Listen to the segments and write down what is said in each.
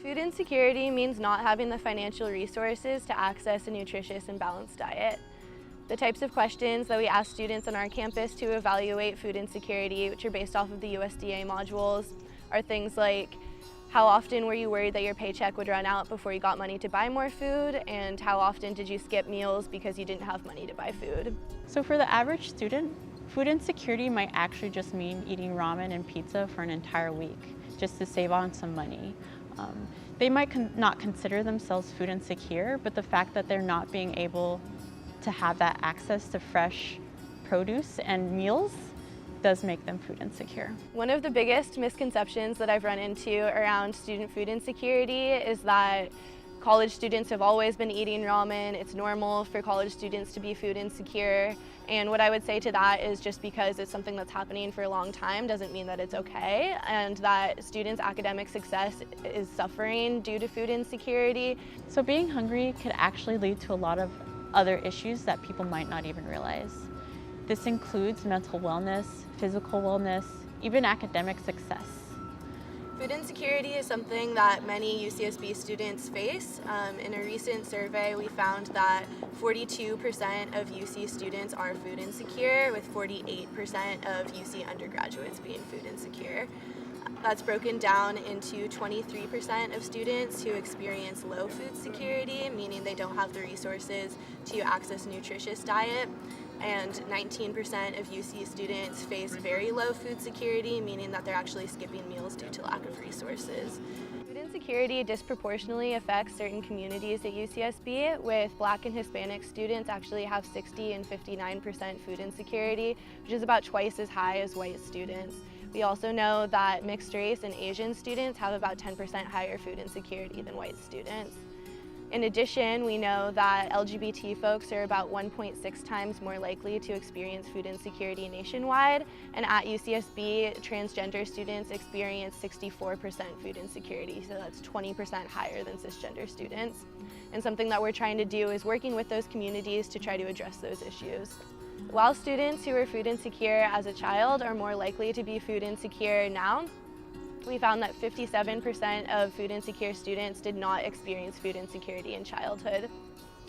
Food insecurity means not having the financial resources to access a nutritious and balanced diet. The types of questions that we ask students on our campus to evaluate food insecurity, which are based off of the USDA modules, are things like, how often were you worried that your paycheck would run out before you got money to buy more food? And how often did you skip meals because you didn't have money to buy food? So for the average student, food insecurity might actually just mean eating ramen and pizza for an entire week, just to save on some money. They might not consider themselves food insecure, but the fact that they're not being able to have that access to fresh produce and meals does make them food insecure. One of the biggest misconceptions that I've run into around student food insecurity is that college students have always been eating ramen. It's normal for college students to be food insecure. And what I would say to that is just because it's something that's happening for a long time doesn't mean that it's okay, and that students' academic success is suffering due to food insecurity. So being hungry could actually lead to a lot of other issues that people might not even realize. This includes mental wellness, physical wellness, even academic success. Food insecurity is something that many UCSB students face. In a recent survey, we found that 42% of UC students are food insecure, with 48% of UC undergraduates being food insecure. That's broken down into 23% of students who experience low food security, meaning they don't have the resources to access a nutritious diet, and 19% of UC students face very low food security, meaning that they're actually skipping meals due to lack of resources. Food insecurity disproportionately affects certain communities at UCSB, with Black and Hispanic students actually have 60 and 59% food insecurity, which is about twice as high as white students. We also know that mixed race and Asian students have about 10% higher food insecurity than white students. In addition, we know that LGBT folks are about 1.6 times more likely to experience food insecurity nationwide, and at UCSB, transgender students experience 64% food insecurity, so that's 20% higher than cisgender students. And something that we're trying to do is working with those communities to try to address those issues. While students who were food insecure as a child are more likely to be food insecure now, we found that 57% of food insecure students did not experience food insecurity in childhood.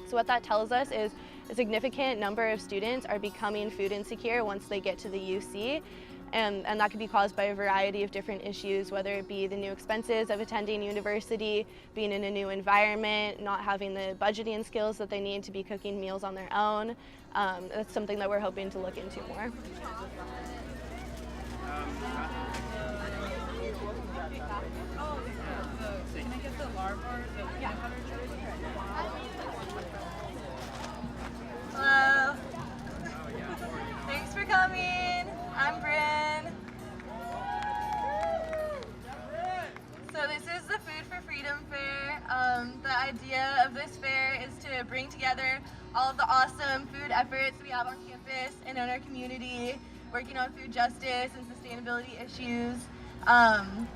So what that tells us is a significant number of students are becoming food insecure once they get to the UC, and that could be caused by a variety of different issues, whether it be the new expenses of attending university, being in a new environment, not having the budgeting skills that they need to be cooking meals on their own. That's something that we're hoping to look into more. Can I get the larva or the peanut butter jelly? Hello. Thanks for coming. I'm Bryn. So this is the Food for Freedom Fair. The idea of this fair is to bring together all of the awesome food efforts we have on campus and in our community, working on food justice and sustainability issues.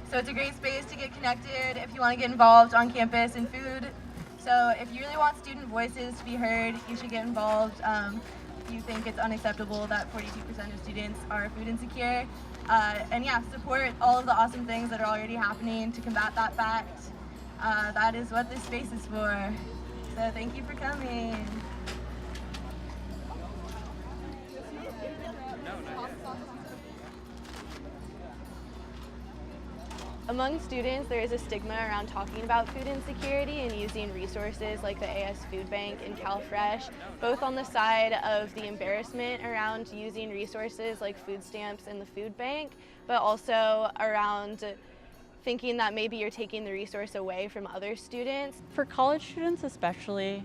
So it's a great space to get connected if you want to get involved on campus in food. So if you really want student voices to be heard, you should get involved. If you think it's unacceptable that 42% of students are food insecure. And yeah, support all of the awesome things that are already happening to combat that fact. That is what this space is for. So thank you for coming. Among students, there is a stigma around talking about food insecurity and using resources like the AS Food Bank and CalFresh, both on the side of the embarrassment around using resources like food stamps and the food bank, but also around thinking that maybe you're taking the resource away from other students. For college students especially,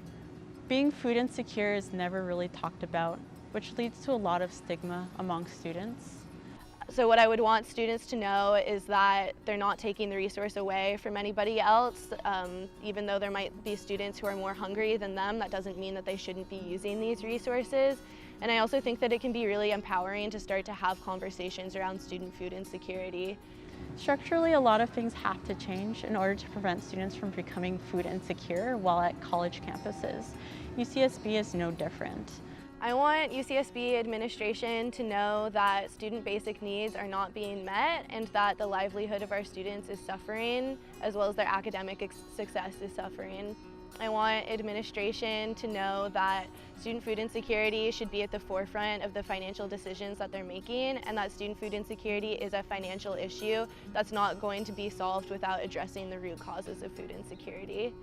being food insecure is never really talked about, which leads to a lot of stigma among students. So what I would want students to know is that they're not taking the resource away from anybody else. Even though there might be students who are more hungry than them, that doesn't mean that they shouldn't be using these resources. And I also think that it can be really empowering to start to have conversations around student food insecurity. Structurally, a lot of things have to change in order to prevent students from becoming food insecure while at college campuses. UCSB is no different. I want UCSB administration to know that student basic needs are not being met and that the livelihood of our students is suffering, as well as their academic success is suffering. I want administration to know that student food insecurity should be at the forefront of the financial decisions that they're making, and that student food insecurity is a financial issue that's not going to be solved without addressing the root causes of food insecurity.